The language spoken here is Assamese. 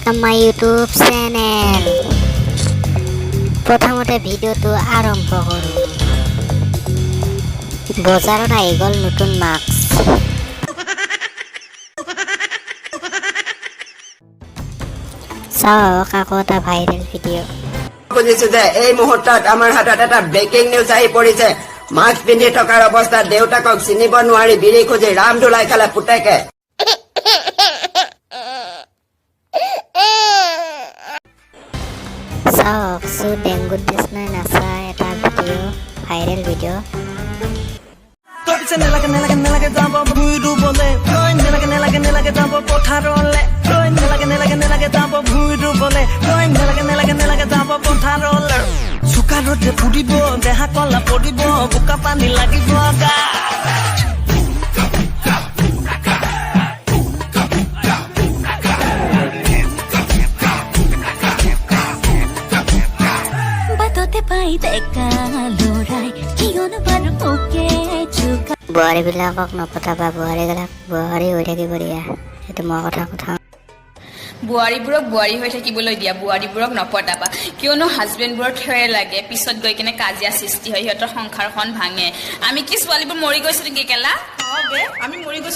welcome my YouTube channel. প্ৰথমতে ভিডিওটো আৰম্ভ কৰো। বজাৰত আহি গ'ল নতুন মাস্ক। চাওক আকৌ এটা ভাইৰেল ভিডিও। বুজিছো যে এই মুহূৰ্তত আমাৰ হাতত এটা ব্ৰেকিং নিউজ আহি পৰিছে। মাস্ক পিন্ধি থকাৰ অৱস্থাত দেউতাকক চিনিব নোৱাৰি বিৰি খুজি ৰাম ধুলাই খালে পুতেকে। চাওক ডেংগুৰ নিচিনাই নাচা এটা ভিডিও, ভাইৰেল ভিডিও। নেলাগে যাব ভুইটো বলে নেলাগে যাব পথাৰলে নেলাগে যাব ভুইটো বলে নেলাগে যাব পথাৰলে চুকাৰতে ফুৰিব দেহা কলা পৰিব বোকা পানী লাগিব গা বাটতে পাই দেখা লৰাই কিয়নো বাৰু ওকে চুকা বোৱাৰীবিলাকক নপতাবা, বোৱাৰী হৈ থাকিব দিয়া। সেইটো মই কথা বোৱাৰীবোৰক বোৱাৰী হৈ থাকিবলৈ দিয়া, বোৱাৰীবোৰক নপতাবা, কিয়নো হাজবেণ্ডবোৰৰ থৈ লাগে, পিছত গৈ কিনে কাজিয়া সৃষ্টি হয়, সিহঁতৰ সংসাৰখন ভাঙে। আমি কি ছোৱালীবোৰ মৰি গৈছো নেকি কেলা? আমি মৰি গৈছো।